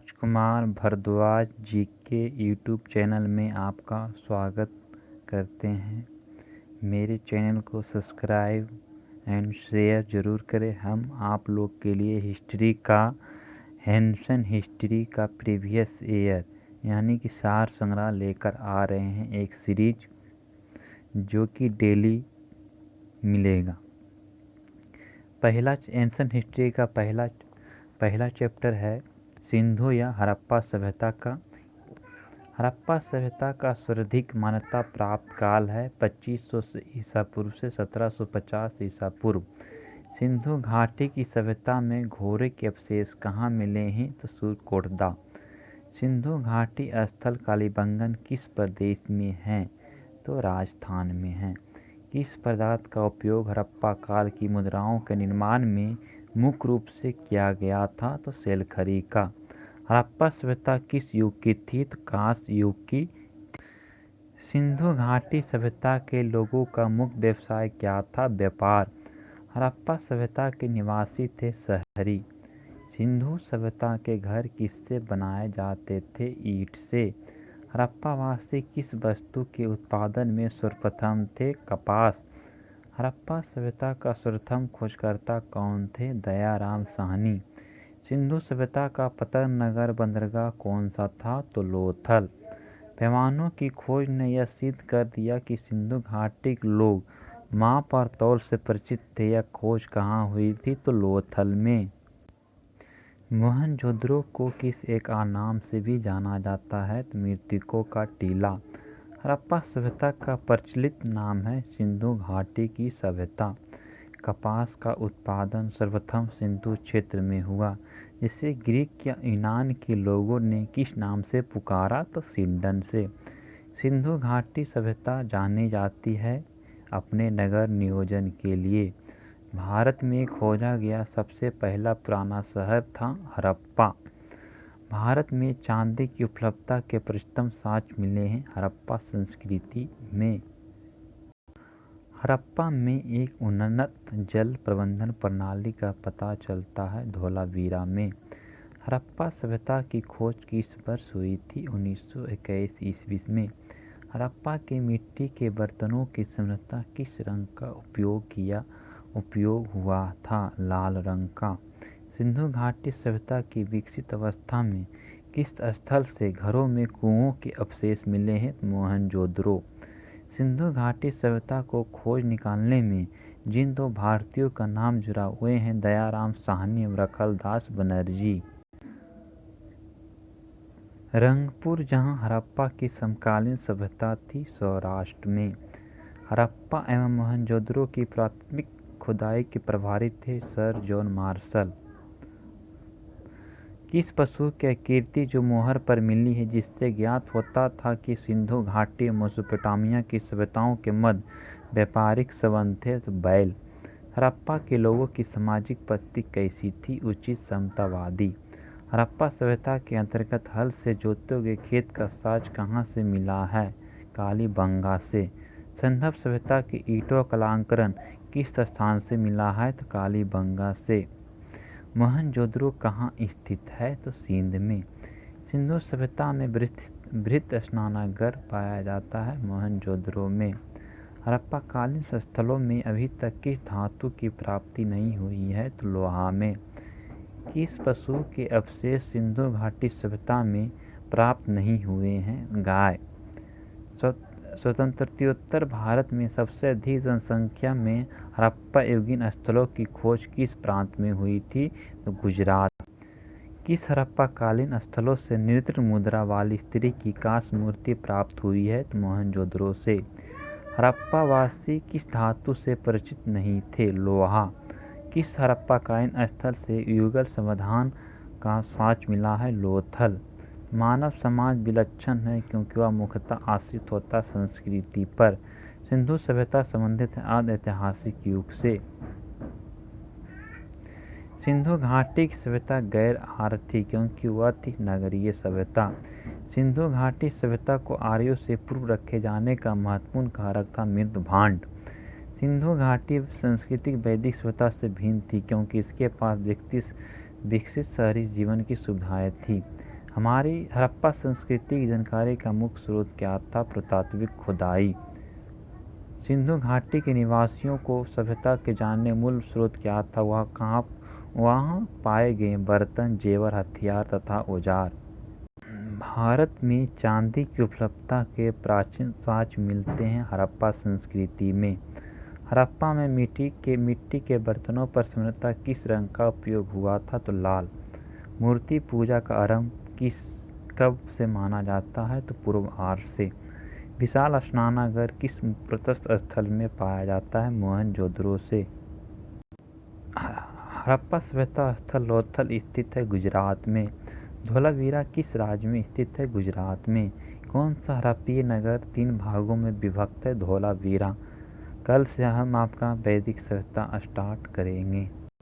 कुमार भारद्वाज जी के YouTube channel में आपका स्वागत करते हैं। मेरे चैनल को सब्सक्राइब एंड शेयर ज़रूर करें। हम आप लोग के लिए एंशिएंट हिस्ट्री का प्रीवियस ईयर यानी कि सार संग्रह लेकर आ रहे हैं, एक सीरीज जो कि डेली मिलेगा। एंशिएंट हिस्ट्री का पहला चैप्टर है सिंधु या हड़प्पा सभ्यता का। हड़प्पा सभ्यता का सर्वाधिक मान्यता प्राप्त काल है 2500 ईसा पूर्व से 1750 ईसा पूर्व। सिंधु घाटी की सभ्यता में घोड़े के अवशेष कहाँ मिले हैं? तो सुरकोटदा। सिंधु घाटी स्थल कालीबंगन किस प्रदेश में है? तो राजस्थान में है। किस पदार्थ का उपयोग हड़प्पा काल की मुद्राओं के निर्माण में मुख्य रूप से किया गया था? तो सेलखड़ी का। हड़प्पा सभ्यता किस युग की थी? तो कांस्य युग की। सिंधु घाटी सभ्यता के लोगों का मुख्य व्यवसाय क्या था? व्यापार। हड़प्पा सभ्यता के निवासी थे शहरी। सिंधु सभ्यता के घर किससे बनाए जाते थे? ईंट से। हड़प्पावासी किस वस्तु के उत्पादन में सर्वप्रथम थे? कपास। हड़प्पा सभ्यता का सर्वप्रथम खोजकर्ता कौन थे? दयाराम साहनी। सिंधु सभ्यता का प्रथम नगर बंदरगाह कौन सा था? तो लोथल। पैमानों की खोज ने यह सिद्ध कर दिया कि सिंधु घाटी के लोग माप और तौल से परिचित थे। यह खोज कहाँ हुई थी? तो लोथल में। मोहनजोदड़ो को किस एक और नाम से भी जाना जाता है? तो मृतकों का टीला। हड़प्पा सभ्यता का प्रचलित नाम है सिंधु घाटी की सभ्यता। कपास का उत्पादन सर्वप्रथम सिंधु क्षेत्र में हुआ, जिसे ग्रीक या यूनान के लोगों ने किस नाम से पुकारा? तो सिंडन से। सिंधु घाटी सभ्यता जानी जाती है अपने नगर नियोजन के लिए। भारत में खोजा गया सबसे पहला पुराना शहर था हड़प्पा। भारत में चांदी की उपलब्धता के प्रथम साक्ष्य मिले हैं हड़प्पा संस्कृति में। हड़प्पा में एक उन्नत जल प्रबंधन प्रणाली का पता चलता है धोलावीरा में। हड़प्पा सभ्यता की खोज किस वर्ष हुई थी? 1921 ईस्वी में। हड़प्पा के मिट्टी के बर्तनों की संरचना किस रंग का उपयोग हुआ था? लाल रंग का। सिंधु घाटी सभ्यता की विकसित अवस्था में किस स्थल से घरों में कुओं के अवशेष मिले हैं? मोहनजोदड़ो। सिंधु घाटी सभ्यता को खोज निकालने में जिन दो भारतीयों का नाम जुड़ा हुए हैं दयाराम साहनी और रखलदास बनर्जी। रंगपुर, जहां हड़प्पा की समकालीन सभ्यता थी, सौराष्ट्र में। हड़प्पा एवं मोहनजोदड़ो की प्राथमिक खुदाई के प्रभारी थे सर जॉन मार्शल। किस पशु की आकृति जो मोहर पर मिली है, जिससे ज्ञात होता था कि सिंधु घाटी और मेसोपोटामिया की सभ्यताओं के मध्य व्यापारिक संबंध थे? तो बैल। हड़प्पा के लोगों की सामाजिक पद्धति कैसी थी? उचित समतावादी। हड़प्पा सभ्यता के अंतर्गत हल से जोते गए खेत का साक्ष्य कहाँ से मिला है? कालीबंगा से। सिंधु सभ्यता की ईंटों का अलंकरण किस स्थान से मिला है? तो कालीबंगा से। मोहनजोदड़ो कहाँ स्थित है? तो सिंध में। सिंधु सभ्यता में बृहत स्नानागार पाया जाता है मोहनजोदड़ो में। हड़प्पाकालीन स्थलों में अभी तक किस धातु की प्राप्ति नहीं हुई है? तो लोहा में। किस पशु के अवशेष सिंधु घाटी सभ्यता में प्राप्त नहीं हुए हैं? गाय। स्वतंत्रतोत्तर भारत में सबसे अधिक जनसंख्या में हड़प्पा युगीन स्थलों की खोज किस प्रांत में हुई थी? तो गुजरात। किस हड़प्पाकालीन स्थलों से नृत्य मुद्रा वाली स्त्री की कांस्य मूर्ति प्राप्त हुई है? तो मोहनजोदड़ो से। हड़प्पावासी किस धातु से परिचित नहीं थे? लोहा। किस हड़प्पाकालीन स्थल से युगल समाधान का साक्ष्य मिला है? लोथल। मानव समाज विलक्षण है क्योंकि वह मुख्यतः आश्रित होता संस्कृति पर। सिंधु सभ्यता संबंधित है आदि ऐतिहासिक युग से। सिंधु घाटी की सभ्यता गैर आर्य थी क्योंकि वह थी नगरीय सभ्यता। सिंधु घाटी सभ्यता को आर्यों से पूर्व रखे जाने का महत्वपूर्ण कारक था मृदभांड। सिंधु घाटी संस्कृति वैदिक सभ्यता से भिन्न थी क्योंकि इसके पास विकसित शहरी जीवन की सुविधाएं थी। हमारी हड़प्पा संस्कृति की जानकारी का मुख्य स्रोत क्या था? पुरातात्विक खुदाई। सिंधु घाटी के निवासियों को सभ्यता के जानने मूल स्रोत क्या था? वहाँ पाए गए बर्तन, जेवर, हथियार तथा औजार। भारत में चांदी की उपलब्धता के प्राचीन साक्ष्य मिलते हैं हड़प्पा संस्कृति में। हड़प्पा में मिट्टी के बर्तनों पर सामान्यतः किस रंग का उपयोग हुआ था? तो लाल। मूर्ति पूजा का आरंभ कब से माना जाता है? तो पूर्व आर्य से। विशाल स्नानागार किस प्रशस्त स्थल में पाया जाता है? मोहनजोदड़ो से। हड़प्पा सभ्यता स्थल लोथल स्थित है गुजरात में। धोलावीरा किस राज्य में स्थित है? गुजरात में। कौन सा हड़प्पीय नगर 3 भागों में विभक्त है? धोलावीरा। कल से हम आपका वैदिक सभ्यता स्टार्ट करेंगे।